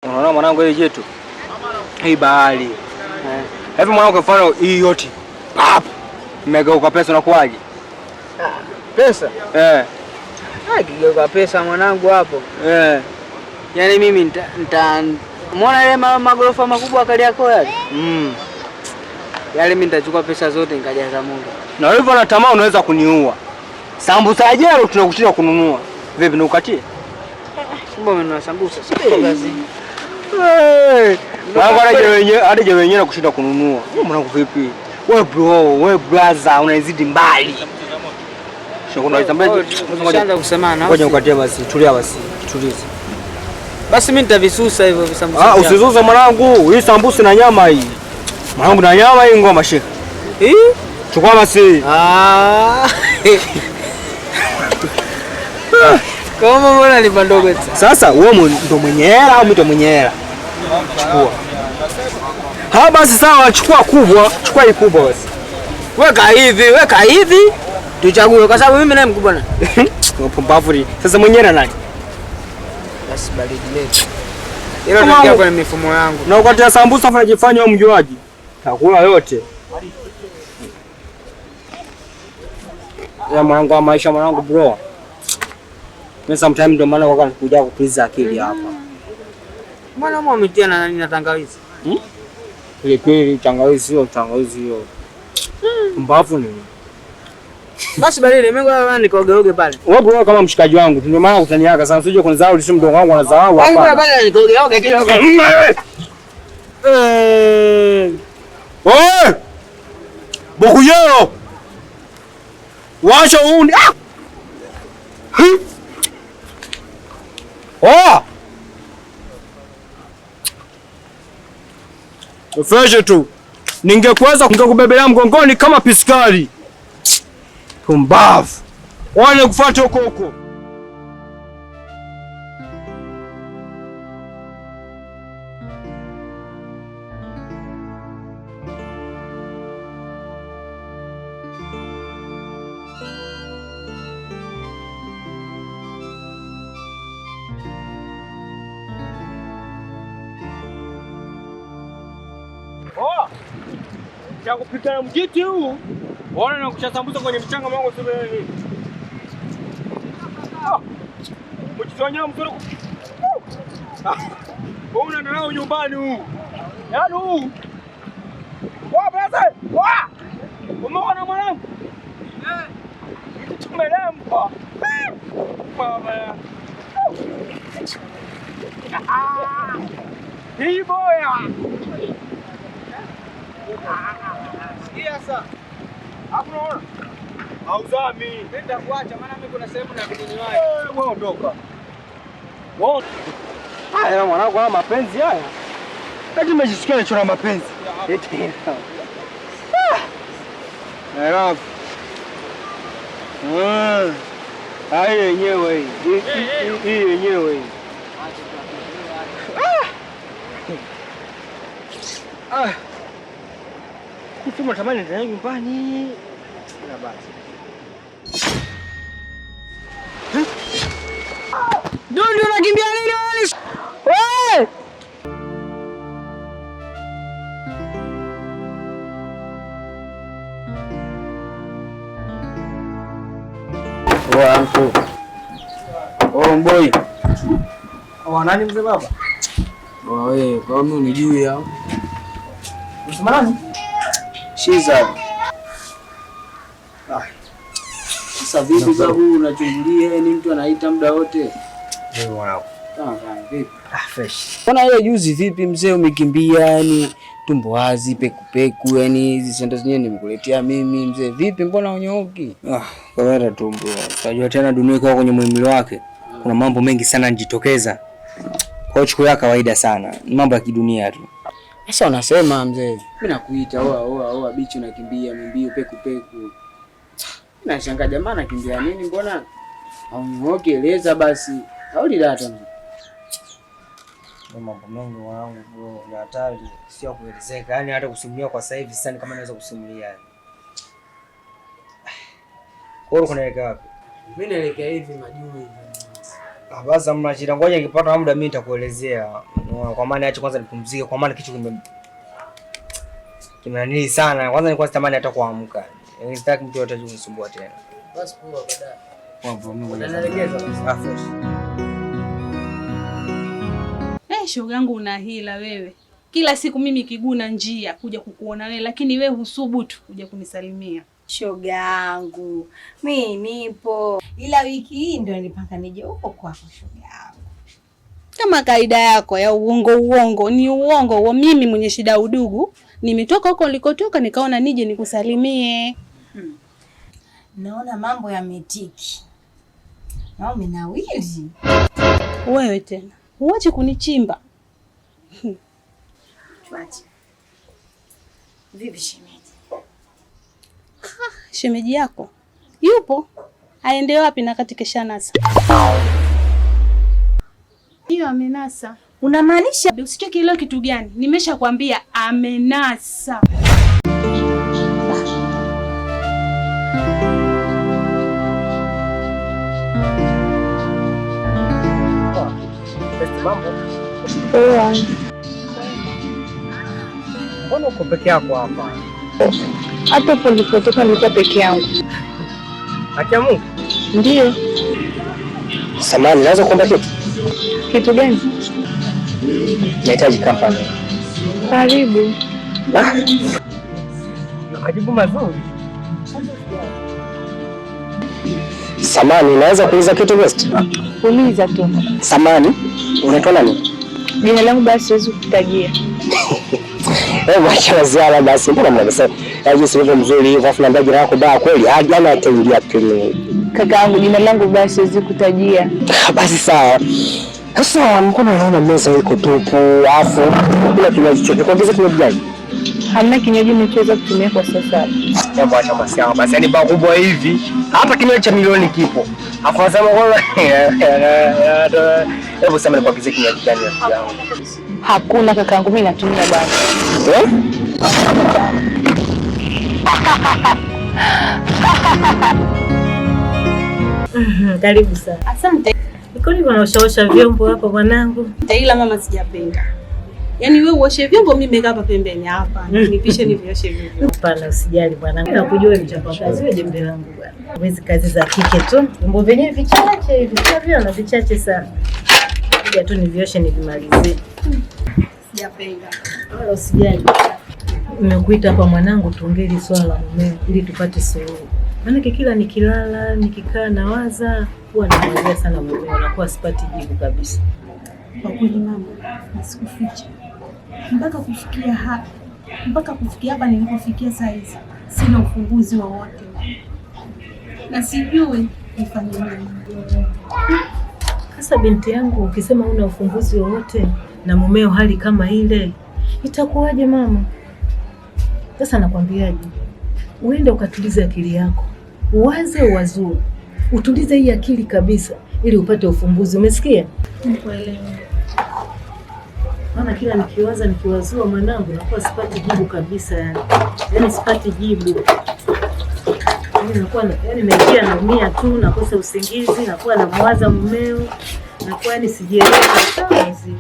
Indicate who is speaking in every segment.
Speaker 1: Unaona mwanangu ile jetu? Hii bahari. Hivi mwanangu kwa mfano hii yote. Pap. Imegeuka pesa unakuaje?
Speaker 2: Pesa? Kigeuka pesa mwanangu hapo. Yaani mimi umeona ile magorofa makubwa kali yako yale? Yale mimi nitachukua pesa zote nikajaza Mungu.
Speaker 1: Na hivyo na tamaa unaweza kuniua. Sambusa jero tunakushinda kununua. Vipi nukatie?
Speaker 2: Mbona umenunua sambusa? Sio kazi.
Speaker 1: Mwanangu hadi wenyewe kushinda kununua. Mwanangu vipi? Wewe bro, wewe brother unazidi mbali.
Speaker 2: Ngoja kusemana.
Speaker 1: Ngoja nikatie basi, tulia basi, tulize.
Speaker 2: Basi mimi nitavisusa hivyo visambusa.
Speaker 1: Usisusa mwanangu, hii sambusa na nyama hii. Mwanangu na nyama hii ngoma shika. Chukua basi.
Speaker 2: Kama mbona ni bandogo
Speaker 1: sasa wewe ndo mwenye hela au mimi ndo mwenye hela? Chukua. Basi sawa, chukua kubwa, chukua hii kubwa basi.
Speaker 2: Weka hivi. Tuchague kwa sababu mimi naye mkubwa na.
Speaker 1: Mpumbavu. Sasa mwenye hela nani?
Speaker 2: Basi baridi letu. Hilo ndio kwa mifumo yangu.
Speaker 1: Na ukatia sambusa unajifanya wewe mjuaji. Takula yote. Ya mwanangu wa maisha mwanangu bro. Mimi sometimes ndio maana waka kuja kutuliza akili hapa.
Speaker 2: Mbona umetia na nani na tangawizi?
Speaker 1: Ile tangawizi hiyo. Mbavu nini?
Speaker 2: Basi baridi mimi ngoja nikogeoge pale.
Speaker 1: Wewe bro kama mshikaji wangu ndio maana utaniaga sana usije kunizao lisho mdogo wangu anazao hapa.
Speaker 2: Ngoja pale nikogeoge kidogo.
Speaker 1: Oe! Bokuyeo. Washa uni. Fresh tu. Ningekuweza kungekubebelea mgongoni kama piskari. Pumbavu. Wale kufuata huko. Kupika na mjiti huu. Waona na kuchasambuza kwenye mchanga mwangu sema nini? Mjitonyea mzuri. Wewe unanao nyumbani huu. Yaani huu. Basi. Umeona mwanangu? Tumelemba. Mama. Hii boya. Sikia sasa. Hapo unaona? Hauzami. Nenda kuacha maana mimi kuna sehemu na kidini wao. Wewe ondoka. Wewe. Haya mwanangu kama mapenzi haya. Hadi umejisikia nachora mapenzi. Eti. Alafu. Hai yenyewe hii. Hii yenyewe hii. Kama tamani ndio nyumbani. Na basi. Ndio unakimbia nini wewe? Wangu. Boy. Nani mzee baba?
Speaker 2: Wewe, kwa nini unijui hao?
Speaker 1: Unasema nani?
Speaker 2: Shiza. Sasa vipi babu unachungulia ni mtu anaita muda wote?
Speaker 1: Wewe mwanangu.
Speaker 2: Vipi?
Speaker 1: Fresh.
Speaker 2: Mbona ile juzi vipi mzee umekimbia yani tumbo wazi peku yani hizi sendo zenyewe nimekuletea mimi mzee vipi mbona unyooki?
Speaker 1: Kawaida tumbo. Unajua tena dunia iko kwenye muhimili wake. Kuna mambo mengi sana yanajitokeza. Kwa hiyo kawaida sana. Ni mambo ya kidunia tu.
Speaker 2: Sasa unasema mzee, mimi nakuita oa bichi unakimbia mbio peku. Nashangaa jamaa anakimbia nini mbona? Aunyooke eleza basi. Au data mzee.
Speaker 1: Mambo mengi wangu bro, ni hatari, sio kuelezeka. Yaani hata kusimulia kwa sasa hivi sasa kama naweza kusimulia yani. Kwa hiyo unaelekea wapi?
Speaker 2: Mimi naelekea hivi majuu hivi.
Speaker 1: Basi mna shida, ngoja nikipata muda mimi nitakuelezea. Kwa maana acha kwanza nipumzike, kwa maana kichwa kimenanili sana. Kwanza nilikuwa sitamani hata kuamka. Sitaki mtu yote kunisumbua tena.
Speaker 2: Basi poa baadaye.
Speaker 1: Poa bro, mimi
Speaker 2: naelekeza basi.
Speaker 3: Shoga yangu una hila wewe. Kila siku mimi kiguna njia kuja kukuona wewe, lakini wewe husubutu kuja kunisalimia.
Speaker 4: Shoga yangu, mimi nipo. Ila wiki hii ndio nilipanga nije huko kwako shoga yangu.
Speaker 3: Kama kaida yako ya uongo, ni uongo wa mimi mwenye shida udugu. Nimetoka huko nilikotoka nikaona nije nikusalimie.
Speaker 4: Naona mambo yametiki. Na umenawili.
Speaker 3: Wewe tena. Uache kunichimba.
Speaker 4: Tuache. Vipi shemeji?
Speaker 3: Shemeji yako yupo? Aende wapi na kati kesha nasa? Hiyo amenasa.
Speaker 4: Unamaanisha
Speaker 3: usichoki ile kitu gani? Nimeshakwambia amenasa.
Speaker 1: Mambo. Mbona uko peke yako hapa?
Speaker 5: Hata nilipotoka nilikuwa peke yangu.
Speaker 1: Haki ya Mungu?
Speaker 5: Ndio.
Speaker 1: Samahani, naweza kuomba kitu?
Speaker 5: Kitu gani?
Speaker 1: Nahitaji kampani.
Speaker 5: Karibu.
Speaker 1: Majibu mazuri. Samahani, naweza kuuliza kitu best?
Speaker 5: Uliza tu.
Speaker 1: Samahani, unaitwa nani?
Speaker 5: Jina langu basi siwezi kukutajia.
Speaker 1: Maisha ziara basi, mbona mnasema yaje sivyo mzuri hivyo afu naambia jina lako baya kweli? Jana ataingia kile.
Speaker 5: Kakaangu jina langu basi siwezi kukutajia.
Speaker 1: Basi sawa. Sasa mbona naona meza iko tupu afu bila kinywaji chochote? Kuongeza kinywaji gani?
Speaker 5: Hamna kinywaji ninachoweza kutumia kwa sasa.
Speaker 1: Hebu acha masiao basi, yani baa kubwa hivi hata kinywaji cha milioni kipo. Afu nasema kwa hebu sema nikuagize kinywaji gani rafiki yangu?
Speaker 5: Hakuna kakaangu, mimi natumia basi.
Speaker 4: Karibu sana.
Speaker 3: Asante.
Speaker 4: Niko naoshaosha vyombo hapa mwanangu.
Speaker 3: Ila mama sijapenda. Yaani wewe uoshe vyombo, mimi nimekaa hapa pembeni hapa. Nipishe nivioshe vyombo.
Speaker 4: Hapana, usijali bwana. Nakujua ni mchapa kazi, wewe jembe langu bwana. Hizi kazi za kike tu. Vyombo vyenyewe vichache hivi, viona vichache sana. Kuja tu nivioshe nivimalizie.
Speaker 3: Sijapenda.
Speaker 4: Wala usijali. Nimekuita hapa mwanangu tuongee swala la mume ili tupate suluhu. Maana kila nikilala, nikikaa nawaza, huwa nawaza sana mume, anakuwa sipati jibu kabisa.
Speaker 3: Kwa kweli mama, nasikuficha. Mpaka kufikia hapa nilipofikia saa hizi, sina ufunguzi wowote. Na sijui nifanye nini.
Speaker 4: Sasa binti yangu, ukisema una ufunguzi wowote na mumeo hali kama ile, itakuwaje mama? Sasa nakwambiaje? Uende ukatulize akili yako. Uwaze uwazue. Utulize hii akili kabisa ili upate ufumbuzi. Umesikia?
Speaker 3: Nikuelewa.
Speaker 4: Maana kila nikiwazua mwanangu nakuwa sipati jibu kabisa yani. Yaani sipati jibu. Nakuwa naingia naumia tu, nakosa usingizi, nakuwa namwaza mumeo. Nakuwa yani sijielewi sana hizi.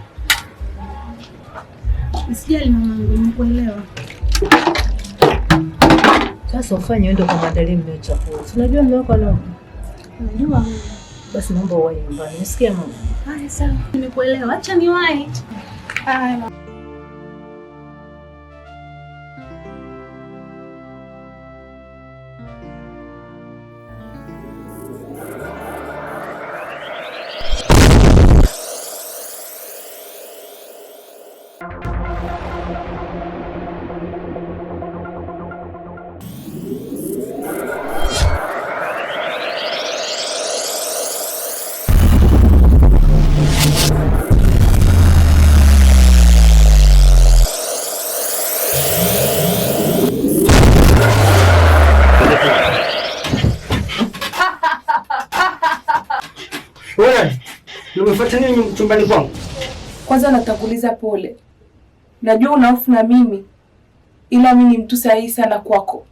Speaker 3: Usijali mamangu, nikuelewa.
Speaker 4: Sasa ufanye uende kumwandalia mmeo chakula. Unajua mmeo wako leo?
Speaker 3: Unajua.
Speaker 4: Basi naomba uwahi nyumbani. Unasikia mama?
Speaker 3: Haya sawa. Nimekuelewa. Acha niwahi. Haya.
Speaker 1: Wewe, umefuata nini chumbani kwangu?
Speaker 5: Kwanza natanguliza pole. Najua una hofu na mimi, ila mimi ni mtu sahihi sana kwako.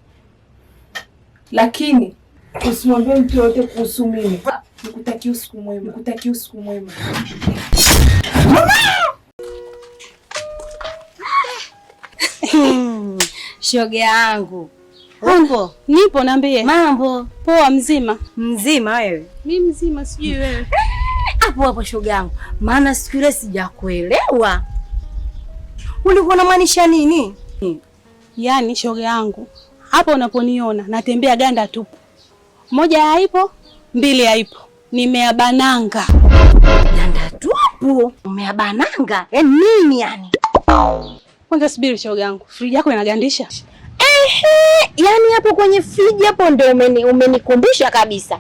Speaker 5: Lakini usimwambie mtu yote kuhusu mimi. Nikutakia usiku mwema.
Speaker 6: Shoga yangu.
Speaker 3: Upo? Nipo, niambie.
Speaker 6: Mambo?
Speaker 3: Poa, mzima.
Speaker 6: Mzima wewe?
Speaker 3: Mimi mzima, sijui wewe.
Speaker 6: Hapo shoga yangu. Maana siku ile sijakuelewa. Ulikuwa unamaanisha nini?
Speaker 3: Yaani shoga yangu, hapa unaponiona natembea ganda tupu. Moja haipo, mbili haipo. Nimeabananga.
Speaker 6: Ganda tupu? Umeabananga? Nini yani?
Speaker 3: Kwanza subiri shoga yangu. Friji yako inagandisha?
Speaker 6: Yaani hapo kwenye friji hapo ndio umenikumbusha kabisa.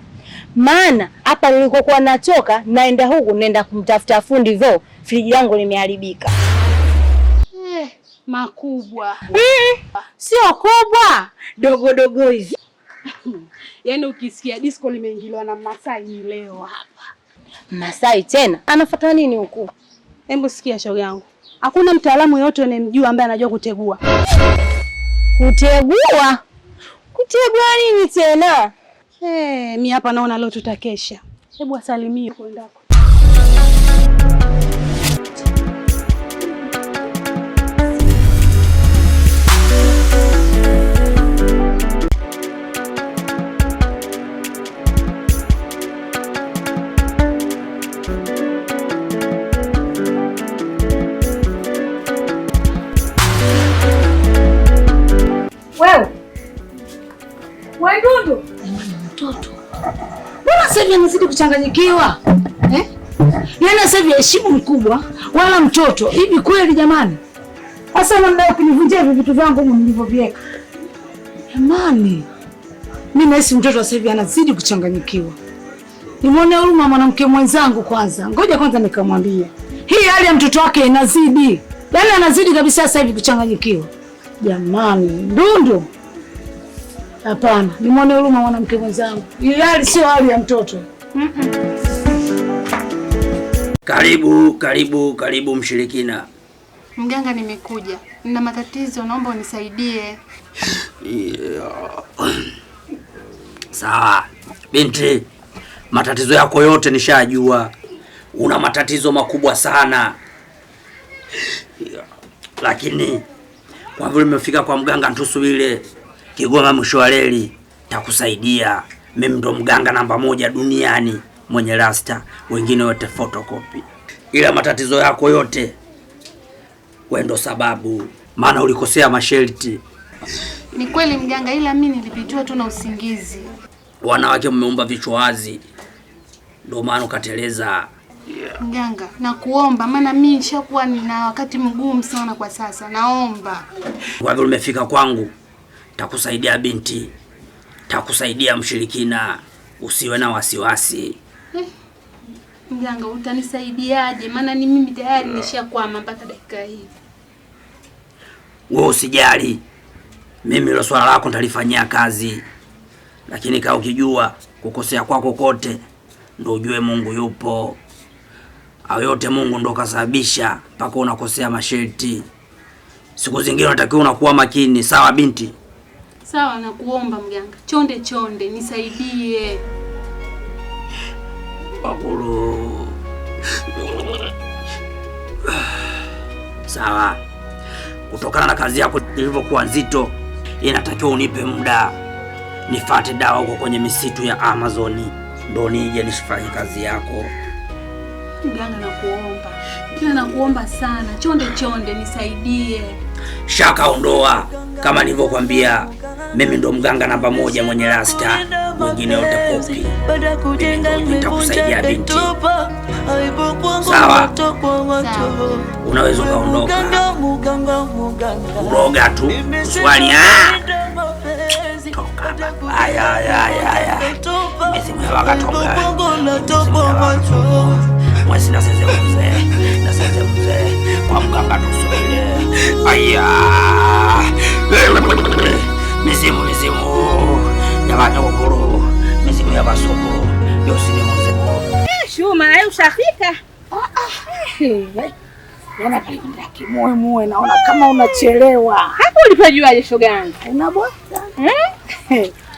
Speaker 6: Maana hapa nilikokuwa natoka naenda huku naenda kumtafuta fundi vo, friji langu limeharibika.
Speaker 3: Makubwa.
Speaker 6: Sio kubwa, dogo dogo hivi.
Speaker 3: Yaani ukisikia disco limeingiliwa na Masai ni leo hapa.
Speaker 6: Masai tena? Anafuata nini huku?
Speaker 3: Hebu sikia shoga yangu. Hakuna mtaalamu yote unemjua ambaye anajua kutegua.
Speaker 6: Kutegua? Kutegua nini tena?
Speaker 3: Mimi hapa naona leo tutakesha. Hebu asalimie kwendako.
Speaker 5: Wewe Dundu. Mtoto. Mbona sasa hivi anazidi kuchanganyikiwa? Yaani sasa hivi heshimu mkubwa wala mtoto. Hivi kweli jamani? Sasa namna ukinivunjia hivi vitu vyangu nilivyoviweka. Jamani. Mimi nahisi mtoto sasa hivi anazidi kuchanganyikiwa. Nimuone huruma mwanamke mwenzangu kwanza. Ngoja kwanza nikamwambie. Hii hali ya mtoto wake inazidi. Yaani anazidi kabisa sasa hivi kuchanganyikiwa. Jamani, Dundu. Hapana, nimuone huruma mwanamke mwenzangu. Hii hali sio hali ya mtoto.
Speaker 7: Karibu mshirikina.
Speaker 3: Mganga, nimekuja. Nina matatizo, naomba unisaidie.
Speaker 7: Sawa. Binti, matatizo yako yote nishajua. Una matatizo makubwa sana. Lakini kwa vile umefika kwa mganga Ntusubile Kigoma mwisho wa reli, takusaidia. Mimi ndo mganga namba 1 duniani mwenye rasta, wengine wote photocopy. Ila matatizo yako yote wewe ndo sababu, maana ulikosea masharti.
Speaker 3: Ni kweli mganga, ila mimi nilipitiwa tu na usingizi.
Speaker 7: Wanawake mmeumba vichwa wazi, ndio maana ukateleza.
Speaker 3: Mganga, nakuomba, maana mimi nishakuwa nina wakati mgumu sana kwa sasa. Naomba.
Speaker 7: Kwa vile umefika kwangu, takusaidia binti. Takusaidia mshirikina, usiwe na wasiwasi.
Speaker 3: Mganga, utanisaidiaje? Maana ni mimi tayari nishakwama mpaka dakika hii.
Speaker 7: Wewe usijali. Mimi hilo swala lako nitalifanyia kazi. Lakini kama ukijua kukosea kwako kote, ndio ujue Mungu yupo. Au yote Mungu ndo kasababisha mpaka unakosea masharti. Siku zingine unatakiwa unakuwa makini, sawa binti?
Speaker 3: Sawa, nakuomba mganga. Chonde nisaidie.
Speaker 7: Bakulu. Sawa. Kutokana na kazi yako ilivyokuwa nzito, inatakiwa unipe muda nifate dawa huko kwenye misitu ya Amazoni, ndo nije nifanye kazi yako.
Speaker 3: Mganga, nakuomba. Kila nakuomba sana. Chonde nisaidie. Shaka
Speaker 7: ondoa. Kama nilivyokuambia, mimi ndo mganga namba 1 mwenye rasta, mwingine wote kopi. Nitakusaidia binti. Sawa. Unaweza ukaondoka. Uroga tu. Swali toka. Aya. Mesimu ya wakatoka. Mwesi naseze mzee kwa mganga Ntusubile. Aya. Mesimu jamani wakuru. Mesimu ya basoko. Yosini mzee.
Speaker 5: Shuma, ushafika? Yana kimoe naona kama unachelewa. Hapo ulipajuaje shoga yangu? Unabota?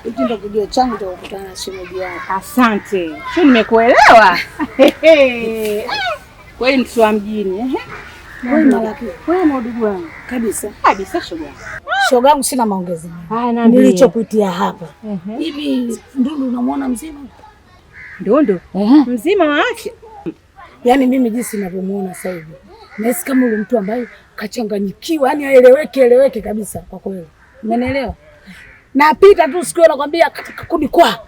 Speaker 5: Ndio kujua changu ndio kukutana na shemeji yako. Asante. Sio nimekuelewa. Kweli mtu wa mjini, Wewe ndugu wangu
Speaker 3: Kabisa.
Speaker 5: shoga. Shoga yangu sina maongezi. Nilichokuitia hapa. Hivi Ndundu unamwona mzima?
Speaker 3: Ndundu? Mzima wa afya?
Speaker 5: Yaani mimi jinsi ninavyomuona sasa hivi. Nahisi kama yule mtu ambaye kachanganyikiwa, yani eleweke kabisa kwa kweli. Umeelewa? Napita tu siku nakwambia katika kundi kwa.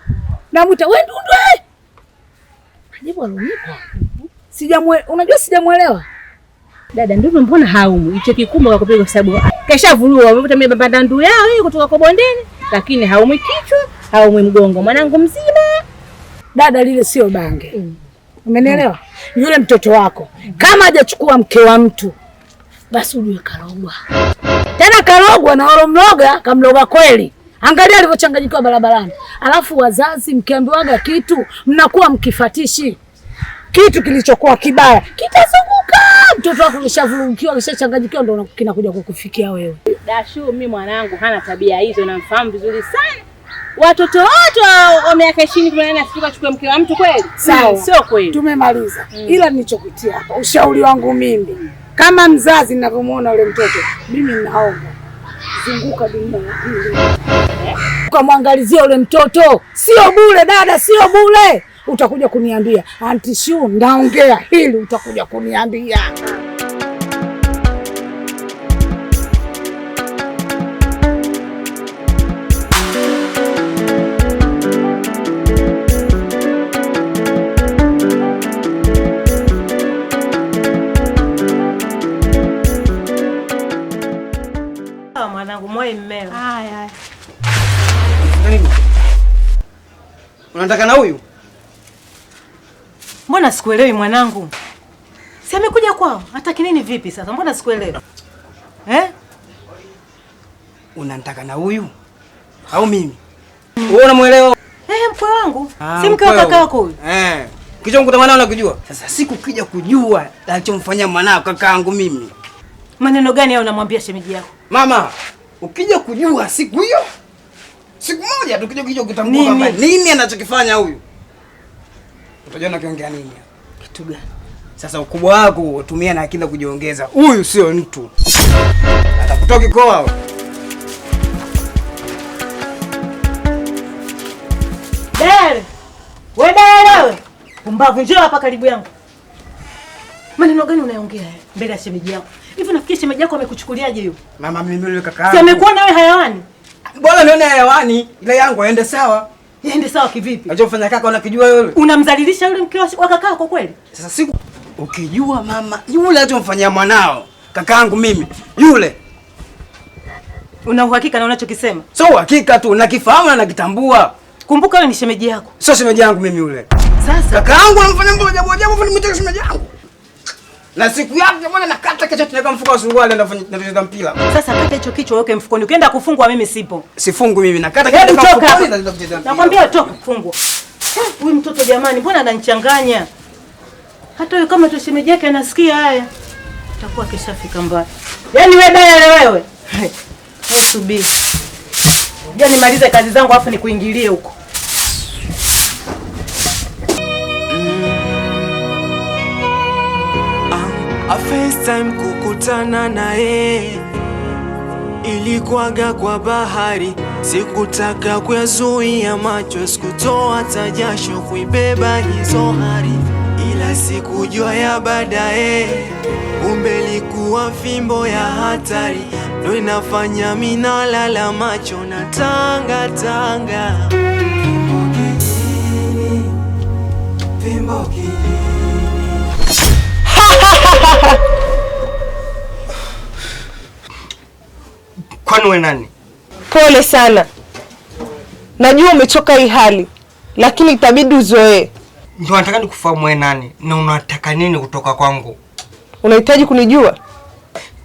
Speaker 5: Namuita wewe Ndundu. Ajibu alonipa. Unajua sijamuelewa.
Speaker 3: Dada Ndundu mbona haumu? Hicho kikumba kwa kupiga sababu kashavulua wamevuta mibamba ndu yao hii kutoka kwa bondeni, lakini haumwi kichwa, haumwi mgongo. Mwanangu mzima.
Speaker 5: Dada lile sio bange. Umenielewa? Yule mtoto wako kama hajachukua mke wa mtu basi ujue karogwa. Tena karogwa na walomloga kamloga kweli. Angalia alivyochanganyikiwa barabarani. Alafu wazazi mkiambiwaga kitu mnakuwa mkifatishi. Kitu kilichokuwa kibaya kitazunguka. Mtoto wako kishavurugikiwa, kishachanganyikiwa ndio kinakuja kukufikia wewe.
Speaker 3: Dashu mimi mwanangu hana tabia hizo, namfahamu vizuri sana. Watoto wote wa miaka 20 18 asifika chukue mke wa mtu kweli?
Speaker 5: Sawa.
Speaker 3: Sio kweli.
Speaker 5: Tumemaliza. Ila nilichokutia hapa ushauri wangu mimi kama mzazi ninavyomuona yule mtoto, mimi ninaomba zunguka dunia hii. Ukamwangalizia yule mtoto, sio bure dada, sio bure. Utakuja kuniambia Auntie Shu ndaongea hili, utakuja kuniambia.
Speaker 4: Mwanangu moyo mmeo.
Speaker 3: Haya.
Speaker 1: Unataka na huyu?
Speaker 4: Mbona sikuelewi mwanangu? Si amekuja kwao? Hataki nini vipi sasa? Mbona sikuelewi?
Speaker 1: Unataka na huyu? Au mimi? Wewe unamuelewa?
Speaker 4: Mkwe wangu. Si mke wa kaka yako huyu.
Speaker 1: Kicho mkuta mwanao unakujua. Sasa siku kija kujua alichomfanyia mwanao kakaangu mimi.
Speaker 4: Maneno gani hao unamwambia shemeji yako?
Speaker 1: Mama, ukija kujua siku hiyo, siku moja tukija kutambua kwamba nini anachokifanya huyu, utajua nakiongea nini.
Speaker 4: Kitu gani?
Speaker 1: Sasa ukubwa wako tumia na akili kujiongeza. Huyu sio mtu. Atakutoa kikoa.
Speaker 4: Dale. Wewe dale. Pumbavu, njoo hapa karibu yangu. Maneno gani unaongea mbele ya shemeji yako? Hivi nafikiri shemeji yako amekuchukuliaje hiyo?
Speaker 1: Mama mimi yule kaka.
Speaker 4: Si amekuona wewe hayawani?
Speaker 1: Bora nione hayawani, ile yangu aende sawa.
Speaker 4: Yaende sawa kivipi?
Speaker 1: Unachofanya kaka unakijua yule?
Speaker 4: Unamdhalilisha yule mke wa kaka yako kweli?
Speaker 1: Sasa siku ukijua mama, yule alichomfanyia mwanao kakaangu mimi, yule.
Speaker 4: Una uhakika na unachokisema?
Speaker 1: Sio uhakika tu, nakifahamu na nakitambua.
Speaker 4: Kumbuka wewe ni shemeji yako.
Speaker 1: Sio shemeji yangu mimi yule.
Speaker 4: Sasa
Speaker 1: kakaangu anamfanya mambo ajabu ajabu, nimetoka shemeji yangu. Na siku yake bwana nakata kichwa tunaweka mfuko wa suruali na tunacheza mpira.
Speaker 4: Sasa kata hicho kichwa weke mfukoni. Ukienda kufungwa mimi sipo.
Speaker 1: Sifungu mimi nakata kichwa mfukoni na tunacheza mpira.
Speaker 4: Nakwambia toka kufungwa. Huyu mtoto jamani, mbona ananichanganya? Hata wewe kama tu shemeji yake anasikia haya, utakuwa keshafika mbali. Yaani wewe dada wewe. Wewe subiri. Ngoja nimalize kazi zangu afu nikuingilie huko.
Speaker 8: A first time kukutana naye ilikuwaga kwa bahari, sikutaka kuyazuia macho, sikutoa hata jasho kuibeba hizo hari, ila sikujua ya baadaye kumbe ilikuwa fimbo ya hatari, ndo inafanya mina lala macho na tanga tanga. Fimbo kini
Speaker 1: Kwani wewe nani?
Speaker 9: Pole sana, najua umechoka hii hali, lakini itabidi uzoee.
Speaker 1: Ndio nataka nikufahamu wewe nani na unataka nini kutoka kwangu.
Speaker 9: Unahitaji kunijua?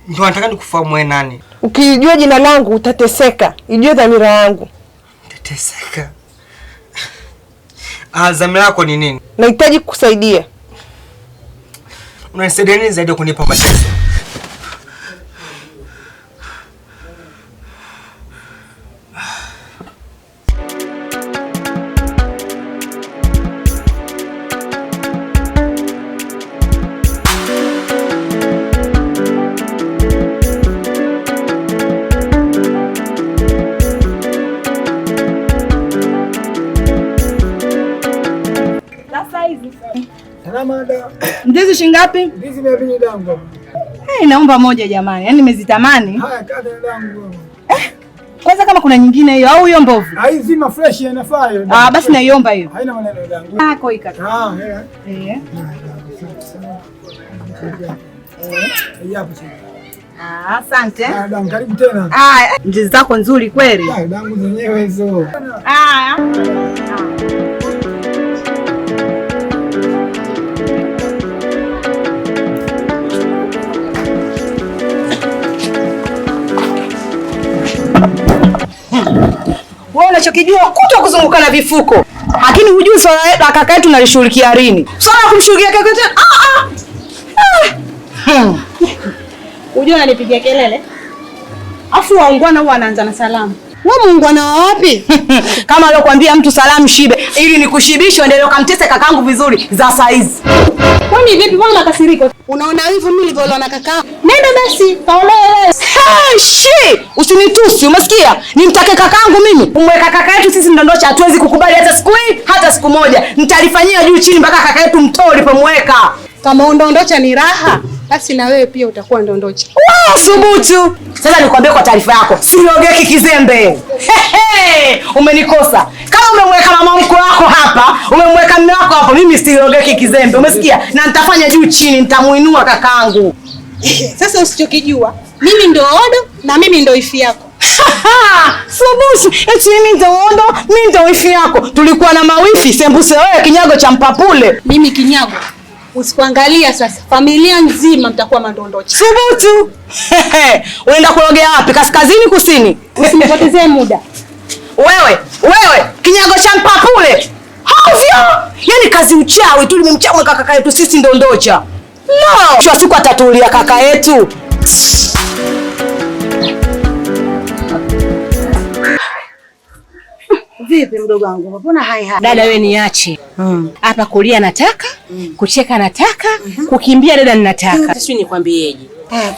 Speaker 1: Ndio nataka nikufahamu wewe nani.
Speaker 9: Ukijua jina langu utateseka, ijue dhamira yangu.
Speaker 1: Utateseka? Dhamira yako ni nini?
Speaker 9: Nahitaji kukusaidia.
Speaker 1: Unanisaidia nini zaidi ya kunipa mateso?
Speaker 3: Ndizi shilingi ngapi?
Speaker 1: Ndizi 200 dangu.
Speaker 3: Naomba moja jamani. Yaani nimezitamani.
Speaker 1: Haya kada dangu.
Speaker 3: Kwanza kama kuna nyingine hiyo au hiyo mbovu?
Speaker 1: Zima fresh inafaa hiyo.
Speaker 3: Basi naiomba hiyo.
Speaker 1: Haina maneno dangu.
Speaker 3: Koi kaka. Asante.
Speaker 1: Dangu karibu tena.
Speaker 3: Ndizi zako nzuri kweli.
Speaker 1: Dangu zenyewe hizo.
Speaker 3: Wewe unachokijua kuto kuzunguka na vifuko. Lakini hujui swala la kaka yetu nalishughulikia lini. Swala la kumshughulikia kaka yetu. Unajua unanipigia kelele? Afu waungwana huwa anaanza na salamu. Wewe muungwana wa wapi? Kama alokuambia mtu salamu shibe ili nikushibishe ndio kamtese kakangu vizuri za saizi. Kwani vipi mbona unakasirika? Unaona hivyo mimi nilivyoona kaka? Nenda basi, kaolewe. Usinitusi, umesikia? Nimtake kakangu mimi. Umweka kaka yetu sisi ndondosha hatuwezi kukubali hata siku hii, hata siku moja. Nitalifanyia juu chini mpaka kaka yetu mtoli pomweka. Kama ndondocha ni raha, basi na wewe pia utakuwa ndondocha. Subutu. Sasa nikwambie kwa taarifa yako, siogeki kizembe. Umenikosa. Kama umemweka mama mkwe wako hapa, umemweka mume wako hapa, mimi siogeki kizembe. Umesikia? Na nitafanya juu chini, nitamuinua kakangu. Sasa usichokijua, mimi ndo odo na mimi ndo ifi yako. Subutu, eti mimi ndo odo, mimi ndo ifi yako. Tulikuwa na mawifi, sembuse wewe kinyago cha mpapule. Mimi kinyago. Usikuangalia sasa, familia nzima mtakuwa mandondocha. Subutu. Unaenda kulogea wapi? Kaskazini kusini? Usinipotezee muda. Wewe, kinyago cha mpapule. Havyo. Yaani kazi uchawi tu limemchamwa kaka yetu sisi ndondocha. No. Shwa siku atatulia kaka yetu. Vipi mdogo wangu? Mbona hai? Dada wewe niache. Hapa kulia nataka, kucheka nataka, kukimbia dada ninataka. Sisi nikwambieje?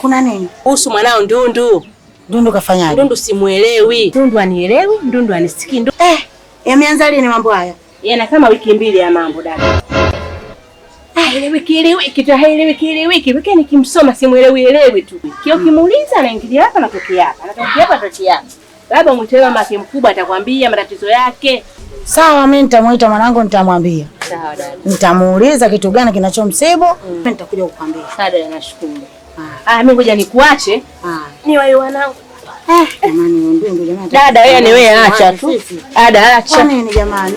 Speaker 3: Kuna nini? Kuhusu mwanao Ndundu. Ndundu kafanyaje? Ndundu simuelewi. Ndundu anielewi, Ndundu anisikii. Yameanza lini mambo haya? Yana kama wiki 2 ya mambo dada. Ile wiki wiki nikimsoma simuelewi tu. Kio kimuuliza anaingilia hapa na tokea hapa. Anatokea hapa tokea hapa. Baba mwitewe mke mkubwa atakwambia matatizo yake. Sawa, mimi nitamuita mwanangu nitamwambia. Sawa dada. Nitamuuliza kitu gani kinachomsibu, mimi nitakuja kukwambia. Sawa dada, nashukuru. Mimi ngoja nikuache. Ni wao wanangu. Jamani ndio jamani. Dada wewe ni wewe acha tu. Dada acha. Nini jamani?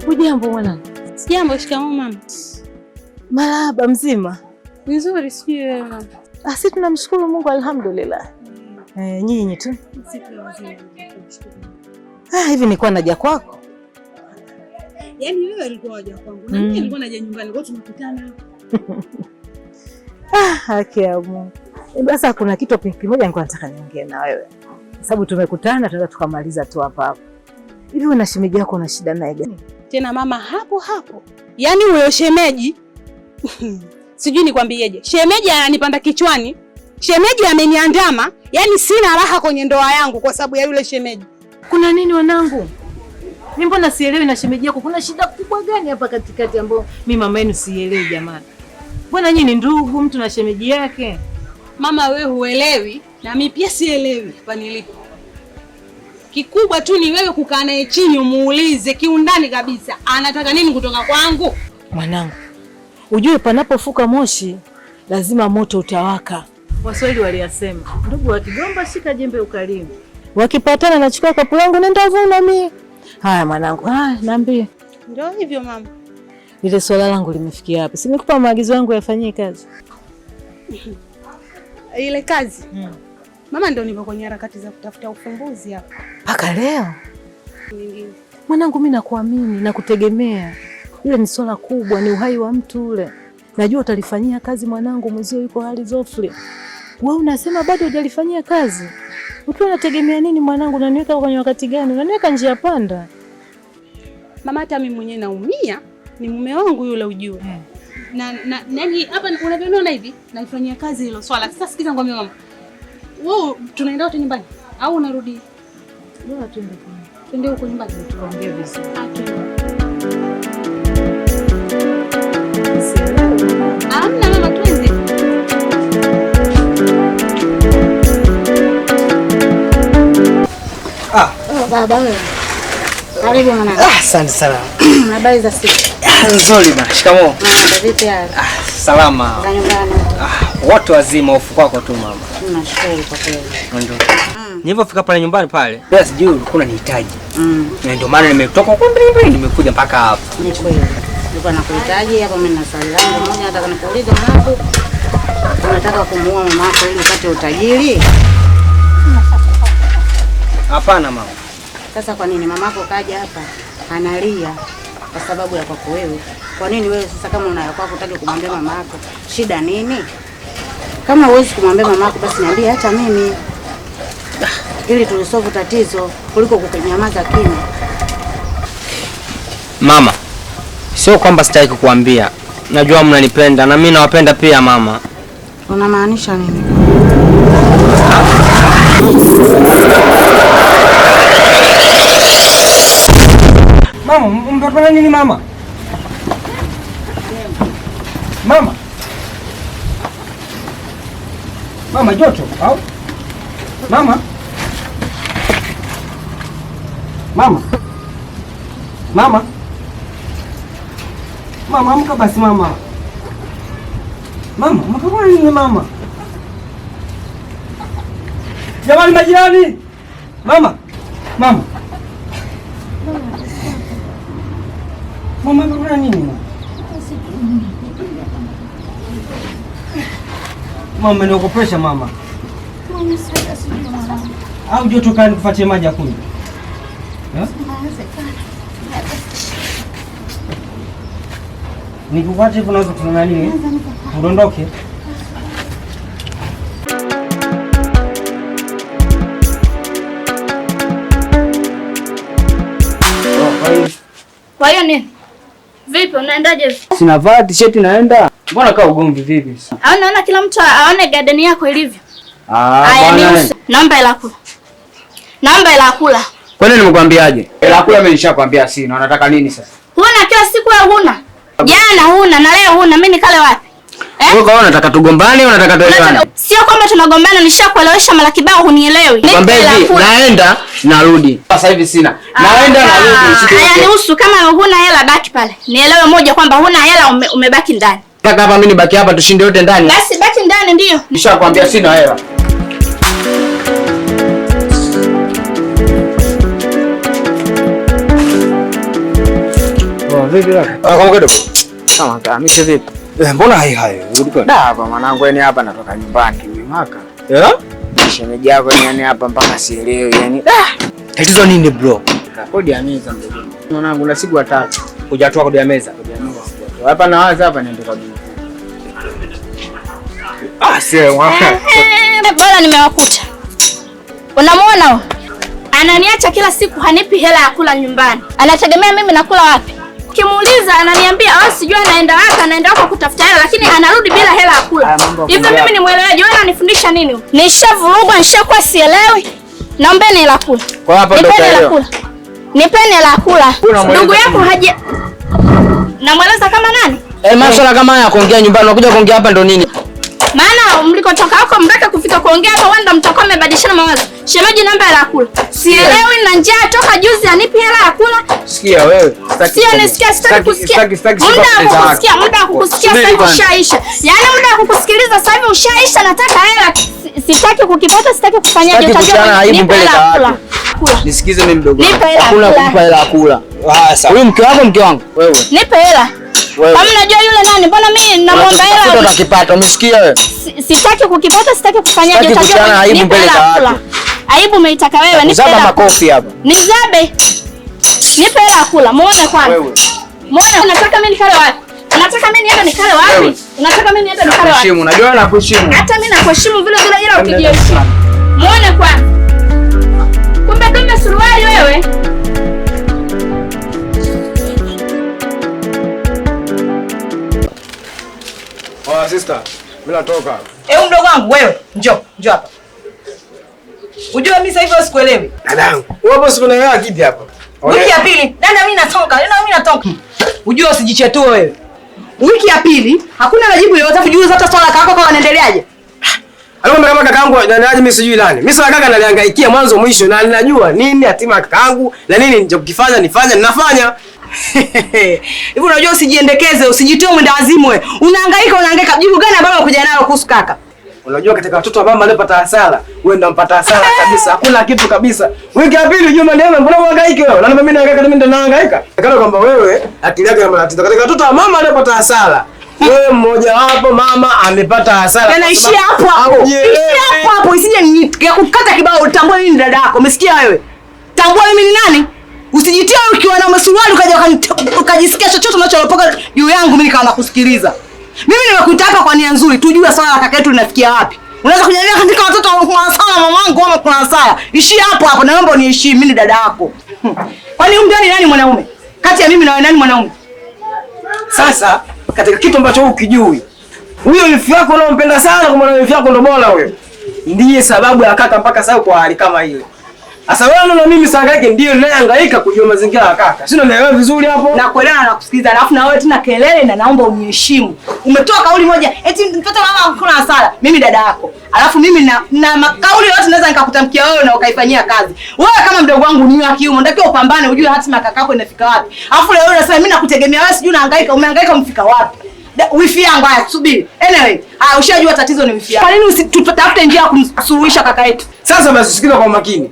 Speaker 4: Hujambo mwanangu?
Speaker 3: Sijambo. Shikamoo mama.
Speaker 4: Marahaba. Mzima?
Speaker 3: Nzuri. Sijui wewe mama.
Speaker 4: Sisi tunamshukuru Mungu alhamdulillah. Nyinyi tu? Hivi nilikuwa naja kwako.
Speaker 3: Yaani wewe ulikuwa waja kwangu na mimi nilikuwa naja nyumbani kwa tunakutana hapa.
Speaker 4: Haki ya Mungu. Basi kuna kitu kimoja nilikuwa nataka niongee na wewe. Sababu tumekutana tunataka tukamaliza tu hapa hapa. Hivi una shemeji yako una shida naye gani?
Speaker 3: Tena mama hapo. Yaani huyo shemeji sijui nikwambieje. Shemeji ananipanda kichwani. Shemeji ameniandama. Yaani sina raha kwenye ndoa yangu kwa sababu ya yule shemeji.
Speaker 4: Kuna nini wanangu? Mimi mbona sielewi na shemeji yako? Kuna shida kubwa gani hapa katikati ambayo mimi mama yenu sielewi jamani? Mbona nyinyi ni ndugu mtu na shemeji yake?
Speaker 3: Mama wewe huelewi na mimi pia sielewi hapa nilipo. Kikubwa tu ni wewe kukaa naye chini umuulize kiundani kabisa anataka nini kutoka kwangu.
Speaker 4: Mwanangu, ujue panapofuka moshi lazima moto utawaka. Waswahili waliyasema, ndugu wakigomba shika jembe ukalimu. Wakipatana nachukua kapu langu nenda vuna mimi. Haya mwanangu, niambie.
Speaker 3: Ndio hivyo mama.
Speaker 4: Ile swala langu limefikia wapi? Si nikupa maagizo yangu yafanyie kazi.
Speaker 3: Ile kazi? Mama ndio nipo kwenye harakati za kutafuta ufumbuzi hapa.
Speaker 4: Paka leo?
Speaker 3: Nyingine.
Speaker 4: Mwanangu mimi nakuamini na kutegemea. Ile ni swala kubwa, ni uhai wa mtu ule. Najua utalifanyia kazi mwanangu, mwezio yuko hali zofle. Wewe unasema bado hujalifanyia kazi. Ukiwa unategemea nini mwanangu? Unaniweka kwenye wakati gani? Unaniweka njia panda.
Speaker 3: Mama, hata mimi mwenyewe naumia, ni mume wangu yule ujue. Nani hapa unaviona hivi? Naifanyia kazi hilo swala. Sasa sikiza ngombe mama. Wewe tunaenda wote nyumbani au unarudi?
Speaker 4: Bora
Speaker 3: Twende huko nyumbani
Speaker 4: tuongee vizuri.
Speaker 3: Amna mama, twende.
Speaker 5: Baba wewe. Karibu mwanangu.
Speaker 2: Asante sana.
Speaker 5: Habari za siku?
Speaker 2: Nzuri bana. Shikamoo.
Speaker 5: Vipi hali?
Speaker 2: Salama.
Speaker 5: Za nyumbani.
Speaker 2: Wote wazima, hofu kwako tu mama.
Speaker 5: Nashukuru kwa kweli.
Speaker 2: Ndio. Nilipofika pale nyumbani pale, basi juu kuna nihitaji. Na ndio maana nimetoka kwa mbele nimekuja mpaka hapa.
Speaker 5: Ni kweli. Nilikuwa nakuhitaji hapa, mimi na swali langu moja nataka nikuulize mwanangu. Unataka kumuoa mama yako ili upate utajiri?
Speaker 2: Hapana mama.
Speaker 5: Sasa kwa nini mamako kaja hapa analia kwa sababu ya kwako wewe? Kwa nini wewe sasa kama unayo kwako unataka kumwambia mama yako? Shida nini? Kama huwezi kumwambia mama yako basi niambie hata mimi. Ili tulisolve tatizo kuliko kukunyamaza kimya.
Speaker 2: Mama, sio kwamba sitaki kukuambia. Najua mnanipenda na mimi nawapenda pia mama.
Speaker 5: Unamaanisha nini?
Speaker 2: Mama, mtafanya nini mama? Mama. Mama joto au? Mama. Mama. Mama. Mama, amka basi mama. Mama, mtafanya nini mama? Jamani majirani. Mama. Mama. Mama, unafanya nini? Mama, niokopesha mama. Au joto kani kufuatia maji ya kunywa? Nikufuate kunaweza kufanya nini? Udondoke.
Speaker 6: Kwa hiyo nini? Vipi unaendaje?
Speaker 2: Sina vaa t-shirt naenda. Mbona kaa ugomvi vipi?
Speaker 6: Naona kila mtu aone garden yako ilivyo.
Speaker 2: Bwana.
Speaker 6: Naomba hela kula. Naomba hela kula.
Speaker 2: Kwani nimekwambiaje? Hela kula mimi nishakwambia sina. Unataka nini sasa?
Speaker 6: Huna kila siku wewe huna. Jana huna na leo huna. Mimi nikale wapi?
Speaker 2: Wewe kwa unataka tugombane au unataka tuelewane?
Speaker 6: Sio kwamba tunagombana, nishakuelewesha mara kibao hunielewi.
Speaker 2: Naenda narudi. Sasa hivi sina. Naenda narudi.
Speaker 6: Hayanihusu, kama huna hela baki pale. Nielewe moja kwamba huna hela umebaki ndani.
Speaker 2: Nataka hapa mimi nibaki hapa tushinde wote ndani.
Speaker 6: Basi baki ndani ndio.
Speaker 2: Nishakwambia sina hela. Vipi lako? Kama kidogo. Kama kamisha vipi? Mbona hai? Da hapa mwanangu, yani hapa natoka nyumbani kimaka. Shemeji yako yani hapa mpaka sielewi yani. Tatizo nini bro? Kodi ya meza ndugu. Mwanangu na siku 3. Hujatoa kodi ya meza. Hapa na waza hapa niende kwa bibi. Sema.
Speaker 6: Bora nimewakuta. Unamwona? Ananiacha kila siku, hanipi hela ya kula nyumbani. Anategemea mimi nakula wapi? Kimuuliza ananiambia sijui anaenda wapi, anaenda huko kutafuta hela, lakini anarudi bila hela ya kula. Hivi mimi ni mwelewaje? Wewe unanifundisha nini? Nishavurugwa, nishakuwa sielewi. Naombeni hela kula.
Speaker 2: Kwa hapa ndo
Speaker 6: hela. Nipeni hela kula. Ndugu yako haje. Namweleza kama nani?
Speaker 2: Masuala kama haya kuongea nyumbani, unakuja kuongea hapa ndo nini?
Speaker 6: Maana mlikotoka huko mpaka kufika kuongea hapa wanda mtakuwa mmebadilishana mawazo. Shemeji naomba hela ya kula. Sielewi na njaa toka juzi anipi hela ya kula.
Speaker 2: Sikia wewe.
Speaker 6: Sio nisikia, sitaki kusikia. Muda wa kukusikia sasa hivi ushaisha. Yaani muda wa kukusikiliza sasa hivi ushaisha, nataka hela. Sitaki kukipata, sitaki kufanyaje,
Speaker 2: utajua aibu mbele za watu. Nisikize mimi mdogo. Hakuna kumpa hela ya kula. Sasa huyu mke wako mke wangu wewe.
Speaker 6: Nipe hela. Hamnajua yule nani? Mbona mimi namwomba hela?
Speaker 2: Sasa utakipata, umesikia wewe?
Speaker 6: Sitaki kukipata, sitaki kufanyaje,
Speaker 2: utajua aibu mbele za watu.
Speaker 6: Aibu umeitaka wewe, nipe hela.
Speaker 2: Zaba makofi hapa.
Speaker 6: Nizabe. Nipe hela kula, muone kwanza. Muone unataka mimi nikale wapi? Unataka mimi niende nikale wapi? Unataka mimi niende nikale wapi?
Speaker 1: Heshimu, unajua nakuheshimu.
Speaker 6: Hata mimi nakuheshimu vile vile ila ukijiheshimu. Muone kwanza. Kumbe suruali wewe.
Speaker 1: Oh, sister, mimi natoka.
Speaker 5: Mdogo wangu wewe, njoo hapa. Unajua mimi sasa hivi sikuelewi.
Speaker 1: Dadangu, wewe siku naelewa kipi hapa?
Speaker 5: Wiki ya pili, dada mimi natoka. Unajua usijichetue wewe. Wiki ya pili, hakuna majibu yoyote kujuza hata swala kaka kwa wanaendeleaje.
Speaker 1: Alikwambia kama kakaangu anaendeleaje mimi sijui nani. Mimi swala kaka nalihangaikia mwanzo mwisho na ninajua nini hatima ya kakaangu na nini ninachokifanya ninafanya.
Speaker 5: Hivi unajua usijiendekeze, usijitoe mwenda wazimu wewe. Unahangaika jibu gani ambalo unakuja nalo kuhusu kaka?
Speaker 1: Unajua katika watoto wa mama aliyepata hasara, wewe ndio mpata hasara kabisa. Hakuna kitu kabisa. Wiki ya pili Juma Neema, mbona unahangaika wewe? Na mimi nahangaika mimi ndo nahangaika. Kana kwamba wewe akili yako ya matatizo. Katika watoto wa mama aliyepata hasara, wewe mmoja wapo mama amepata hasara.
Speaker 5: Yanaishia hapo. Ishia hapo. Isije nikukata kibao utambue mimi ni dada yako. Umesikia wewe? Tambua mimi ni nani? Usijitie ukiwa na masuruali ukajisikia chochote unacholopoka juu yangu mimi nikaanza kusikiliza. Mimi nimekuita hapa kwa nia nzuri, tujue swala la kaka yetu linafikia wapi. Unaweza kuniambia katika watoto kuna hasara mamangu ama kuna hasara. Ishia hapo na naomba uniheshimu, mimi ni dada yako. Kwani huyu nani mwanaume? Kati ya mimi na wewe nani mwanaume?
Speaker 1: Sasa katika kitu ambacho ukijui, huyo wifi yako unaompenda sana kwa maana wifi yako ndo bora huyo. Ndiye sababu ya kaka mpaka sasa kwa hali kama ile. Sasa wewe na mimi sangaike ndio ninayehangaika kujua mazingira ya kaka. Sio naelewa vizuri hapo?
Speaker 5: Na kuelewa na kusikiliza. Alafu na wewe tena kelele na naomba uniheshimu. Umetoa kauli moja eti mtoto mama kuna hasara. Mimi dada yako. Alafu mimi na kauli yote naweza nikakutamkia wewe na ukaifanyia kazi. Wewe kama mdogo wangu ni wa kiume, ndio upambane ujue hatima ya kakako inafika wapi. Alafu leo unasema mimi nakutegemea wewe sijui unahangaika, umehangaika umfika wapi? Wifi yangu haya subiri. Anyway, ushajua tatizo ni wifi yako. Kwa nini usitafute njia ya kumsuluhisha kaka yetu?
Speaker 1: Sasa basi sikiza kwa makini.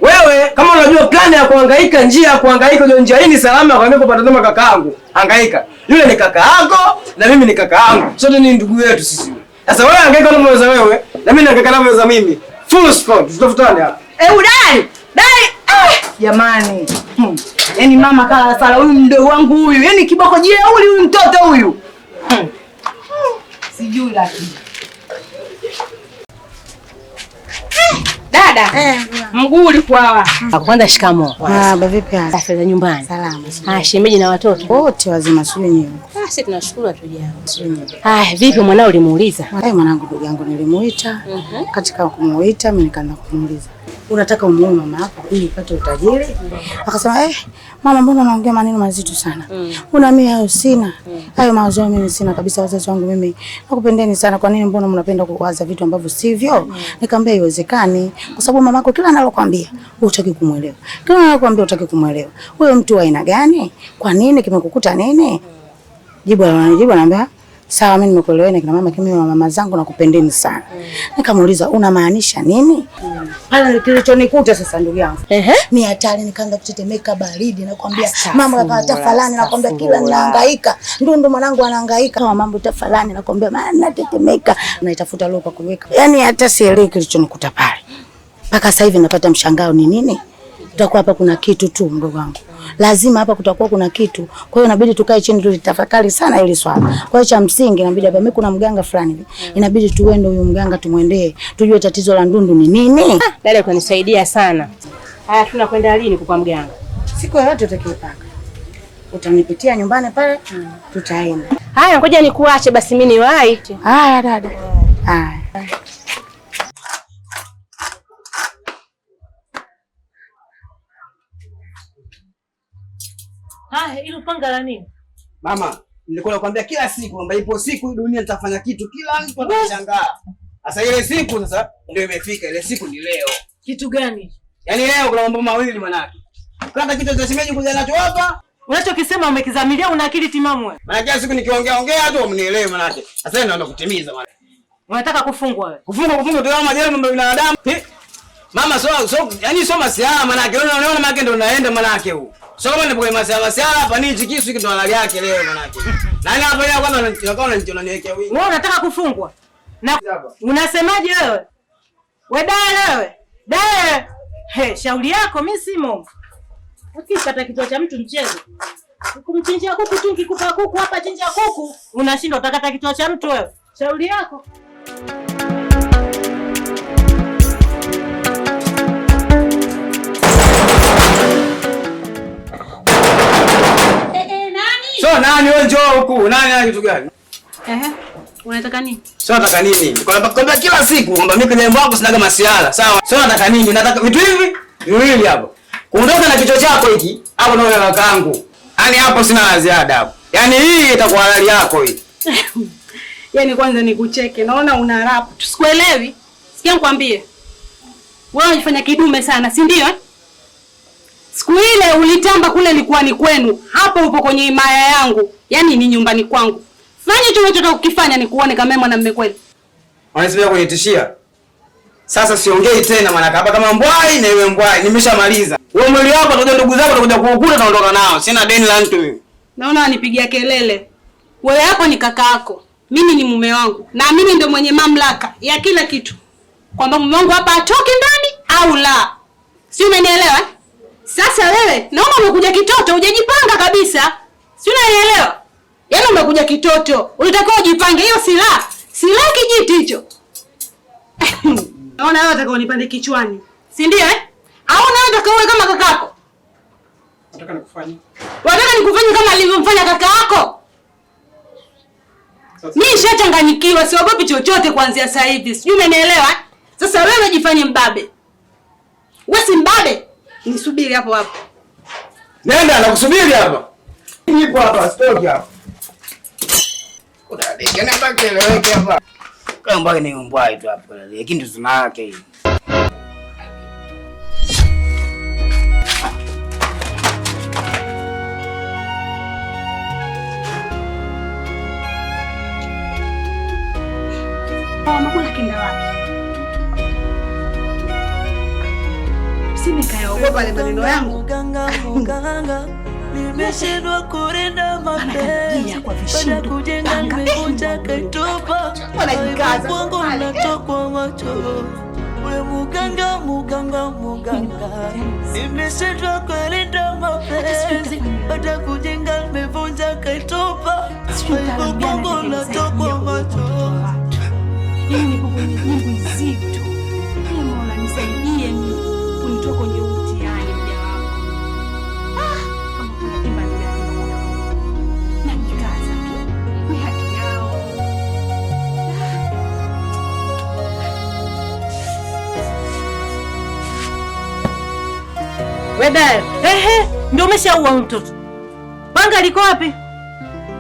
Speaker 1: Wewe kama unajua plani ya kuhangaika, njia ya kuhangaika ndio njia hii ni salama kwa mimi kupata tena kakaangu. Hangaika. Yule ni kaka yako na mimi ni kaka yangu. Sote ni ndugu yetu sisi. Sasa wewe hangaika na mweza wewe na mimi nahangaika na mweza mimi. Full stop. Tutafutane hapa.
Speaker 5: Udai. Jamani. Yaani mama kala sala huyu mdogo wangu huyu. Yaani kiboko jeuli huyu mtoto huyu. Sijui lakini. Dada, mguu ulikuwa wapi?
Speaker 3: Kwanza shikamoo.
Speaker 9: Baba vipi hali?
Speaker 3: Safi za nyumbani.
Speaker 9: Salama.
Speaker 3: Shemeji na watoto
Speaker 9: Wote wazima sio nyewe.
Speaker 3: Sisi tunashukuru hatujambo. Vipi mwanao ulimuuliza?
Speaker 9: Mwanangu ndugu yangu nilimuita. Katika kumuita mimi nikaanza kumuuliza. Unataka umuoe mama yako ili upate utajiri? Akasema mama mbona unaongea maneno mazito sana? Una mimi hayo sina. Hayo mawazo mimi sina kabisa, wazazi wangu mimi nakupendeni sana. Kwa nini mbona mnapenda kuwaza vitu ambavyo sivyo? Nikamwambia haiwezekani kwa sababu mamako kila analokuambia hutaki kumuelewa. Kila analokuambia hutaki kumuelewa. Wewe mtu wa aina gani? Kwa nini kimekukuta nini? Jibu ananiambia sawa, mimi nimekuelewa na kina mama kimi na mama zangu nakupendeni sana. Nikamuuliza unamaanisha nini? Pale kilichonikuta sasa ndugu yangu. Ni hatari, nikaanza kutetemeka baridi nakwambia mambo ya tafalani nakwambia kila ninahangaika. Ndio mwanangu anahangaika kama mambo tafalani nakwambia maana natetemeka. Naitafuta leo kwa kuweka. Yaani hata sielewi kilichonikuta pale. Mpaka sasa hivi napata mshangao ni nini? Tutakuwa hapa kuna kitu tu mdogo wangu. Lazima hapa kutakuwa kuna kitu. Kwa hiyo inabidi tukae chini tulitafakari sana hili swala. Kwa hiyo cha msingi inabidi hapa mimi kuna mganga fulani hivi. Inabidi tuende huyo mganga tumwendee. Tujue tatizo la Ndundu ni nini.
Speaker 3: Dada ukanisaidia sana. Haya tunakwenda lini kwa mganga?
Speaker 9: Siku yoyote utakayopanga. Utanipitia nyumbani pale tutaenda.
Speaker 3: Haya ngoja nikuache basi mimi niwahi.
Speaker 9: Haya dada. Haya.
Speaker 4: Hilo panga la nini?
Speaker 1: Mama, nilikuwa nakwambia kila siku kwamba ipo siku dunia nitafanya kitu kila mtu atashangaa. Sasa ile siku sasa ndio imefika, ile siku ni leo.
Speaker 4: Kitu gani?
Speaker 1: Yaani leo kuna mambo mawili manake. Kwanza kitu cha shemeji kuja nacho hapa.
Speaker 4: Unachokisema umekizamilia, una akili timamu wewe.
Speaker 1: Maana kila siku nikiongea tu mnielewe manake. Sasa naenda kutimiza manake.
Speaker 4: Unataka kufungwa wewe?
Speaker 1: Kufungwa tu kama jela mambo ya binadamu. Mama yani so masiala manake. Unaona manake ndio unaenda manake huu. So kama nipo kwa masiala hapa ni kisu kitu halali yake leo manake. Nani hapa leo kwanza unaniwekea wingi.
Speaker 4: Wewe unataka kufungwa? Na unasemaje wewe? Wewe. Shauri yako mimi simo. Ukipata kitu cha mtu mchezo.
Speaker 3: Kumchinjia kuku tu, nikikupa kuku hapa chinja kuku. Unashindwa utakata kichwa cha mtu wewe. Shauri yako.
Speaker 2: So nani wewe njoo huku? Nani kitu gani?
Speaker 3: Unataka nini?
Speaker 2: So nataka nini? Kwamba kila siku kwamba mimi kwenye mambo sinaga masiala. Sawa. So nataka nini? Nataka vitu hivi viwili hapo. Kuondoka na kichwa chako hiki hapo ndio na kangu. Yaani hapo sina la ziada hapo. Yaani hii itakuwa halali yako hii.
Speaker 3: Yaani kwanza nikucheke. Naona una rap. Tusikuelewi. Sikia nikwambie. Wewe unajifanya kidume sana, si ndio? Siku ile ulitamba kule ilikuwa ni kwenu. Hapo upo kwenye himaya yangu. Yaani ni nyumbani kwangu. Fanya tu unachotaka kukifanya nikuone kama mwanamume kweli.
Speaker 2: Wanasema kunitishia. Sasa siongei tena maana kama mbwai na iwe mbwai nimeshamaliza. Wewe mwili wako utakuja ndugu zako utakuja kuukuta naondoka nao. Sina deni la mtu mimi.
Speaker 3: Naona wanipigia kelele. Wewe hapo ni kaka yako. Mimi ni mume wangu. Na mimi ndio mwenye mamlaka ya kila kitu. Kwamba mume wangu hapa atoke ndani au la. Si umenielewa? Sasa wewe naona umekuja kitoto, hujajipanga kabisa. Si unanielewa? Yaani umekuja kitoto. Ulitakiwa ujipange hiyo silaha. Silaha kijiti hicho. Naona wewe unataka unipande kichwani. Si ndio Au nawe unataka uwe kama kakako?
Speaker 2: Nataka nikufanye.
Speaker 3: Unataka nikufanye kama alivyomfanya kaka yako? Mimi nishachanganyikiwa, siogopi chochote kuanzia sasa hivi. Sijui umenielewa? Sasa wewe jifanye mbabe. Wewe si mbabe. Nisubiri hapo hapo.
Speaker 2: Nenda nakusubiri hapa. Nipo hapa, stoki hapa. Unadeki na baki eleweke hapa. Kama mbaki ni mbwai tu hapo lakini tuna yake hii.
Speaker 3: Makula kenda wapi? Usinikaogopa ile maneno yangu.
Speaker 8: Nimeshindwa kurinda mapenzi baada kujenga nimevunja kaitupa wangu natokwa macho ule muganga nimeshindwa kurinda mapenzi baada kujenga nimevunja kaitupa wangu natokwa macho.
Speaker 3: Mimi nipo kwenye nyimbo nzito. Mimi Mola nisaidie kunitoa kwenye mtihani mja wako. Kama kuna timba na nikaza tu. Ni haki yao. Wewe ndio umeshaua mtoto. Panga liko wapi?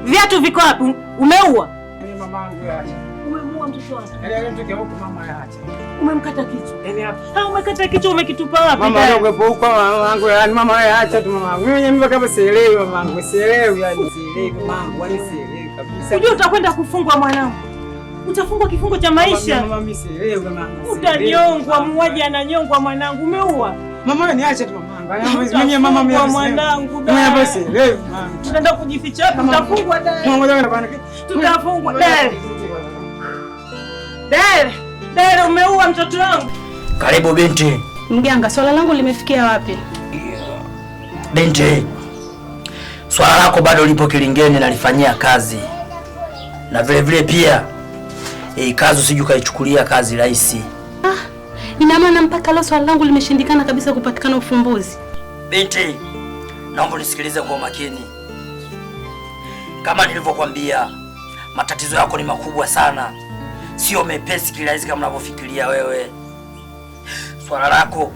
Speaker 3: Viatu viko wapi? Umeua?
Speaker 2: Ni mamangu yaacha.
Speaker 3: Umemuua mtoto wako?
Speaker 2: Yaani mtoto huko mama yaacha.
Speaker 3: Umemkata kichwa. Yaani hapa. Umekata kichwa umekitupa wapi?
Speaker 2: Mama yangu huko mamangu yaani mama yaacha tu mamangu. Mimi kama sielewi mamangu, sielewi yani sielewi mamangu, yani sielewi kabisa.
Speaker 3: Unajua utakwenda kufungwa mwanangu. Utafungwa kifungo cha maisha.
Speaker 2: Mama mimi sielewi mamangu.
Speaker 3: Utanyongwa, muuaji ananyongwa mwanangu, umeua.
Speaker 2: Mama niache tu mamangu. Mimi mama mimi
Speaker 3: mwanangu.
Speaker 2: Mimi hapa sielewi mamangu.
Speaker 3: Tunaenda kujificha hapa, tutafungwa dai.
Speaker 2: Mama ndio bana.
Speaker 3: Tutafungwa dai. Dai, umeua mtoto wangu.
Speaker 7: Karibu binti.
Speaker 3: Mganga, swala langu limefikia wapi?
Speaker 7: Binti, swala lako bado lipo kilingeni na lifanyia kazi. Na vile vile pia kazi usije ukaichukulia kazi rahisi.
Speaker 3: Ina maana mpaka leo swala langu limeshindikana kabisa kupatikana ufumbuzi.
Speaker 7: Binti, naomba unisikilize kwa makini. Kama nilivyokuambia, matatizo yako ni makubwa sana. Sio mepesi kirahisi kama unavyofikiria wewe. Swala lako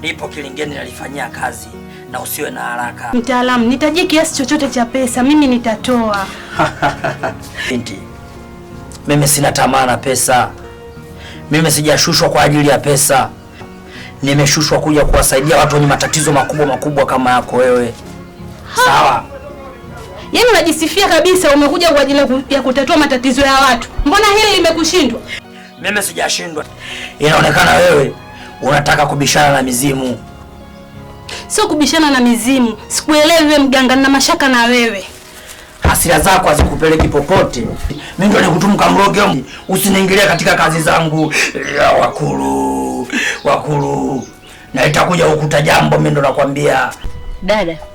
Speaker 7: lipo kilingeni na lifanyia kazi na usiwe na haraka.
Speaker 3: Mtaalamu, nitajie kiasi chochote cha pesa, mimi nitatoa.
Speaker 7: Binti, mimi sina tamaa na pesa. Mimi sijashushwa kwa ajili ya pesa. Nimeshushwa kuja kuwasaidia watu wenye matatizo makubwa kama yako wewe. Sawa?
Speaker 3: Yaani unajisifia kabisa umekuja kwa ajili ya kutatua matatizo ya watu. Mbona hili limekushindwa?
Speaker 7: Mimi sijashindwa. Inaonekana wewe unataka kubishana na mizimu.
Speaker 3: Sio kubishana na mizimu. Sikuelewi wewe mganga, na mashaka na wewe.
Speaker 7: Hasira zako hazikupeleki popote. Mimi ndio nikutumka mroge. Usiniingilie katika kazi zangu. Wakulu. Na itakuja ukuta jambo, mimi ndo nakwambia.
Speaker 3: Dada,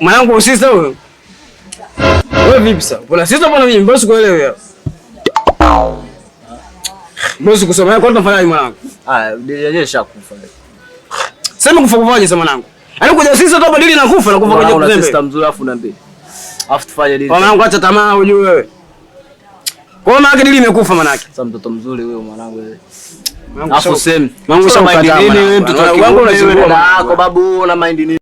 Speaker 10: Mwanangu usisa wewe. Wewe vipi sasa? Kuna sisi hapa na mimi bosi kuelewa. Bosi kusoma kwa tunafanya mwanangu.
Speaker 1: Dili yenyewe shakufa.
Speaker 10: Sema kufa kufaje sasa mwanangu? Yaani kuja sisi hapa dili na kufa na kufa kwa kuzembe.
Speaker 1: Una system nzuri afu niambie. Afu tufanye dili.
Speaker 10: Mwanangu acha tamaa ujue wewe. Kwa maana dili imekufa manake.
Speaker 1: Sasa mtoto mzuri wewe mwanangu wewe.
Speaker 10: Afu
Speaker 1: sema.
Speaker 10: Mwanangu
Speaker 1: shamba
Speaker 10: nini
Speaker 1: wewe mtoto wangu unazungua yako babu una mind nini?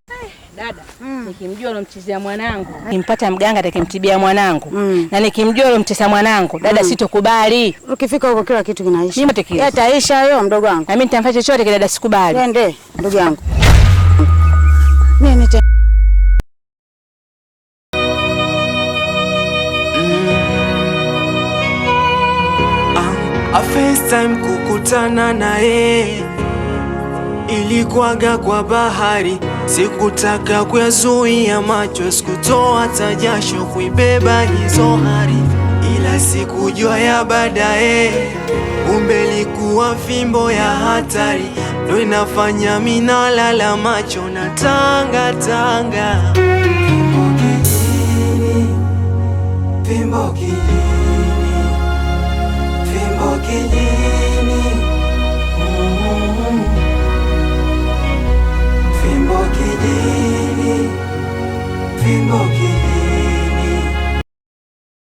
Speaker 3: Dada, nikimjua alomchezea mwanangu, nimpata mganga atakimtibia mwanangu. Na nikimjua alomtesa mwanangu, dada sitokubali.
Speaker 9: Ukifika huko kila kitu kinaisha.
Speaker 3: Mimi
Speaker 9: yataisha hiyo mdogo wangu.
Speaker 3: Na mimi nitamfanya chochote kile, dada sikubali.
Speaker 9: Twende ndugu yangu. Nini
Speaker 8: A first time kukutana naye ilikuwaga kwa bahari, sikutaka kuyazuia macho, sikutoa hata jasho kuibeba hizo hari, ila sikujua ya baadaye, kumbe likuwa fimbo ya hatari, ndo inafanya mina lala macho na tanga tanga. Fimbo kilini, fimbo kilini.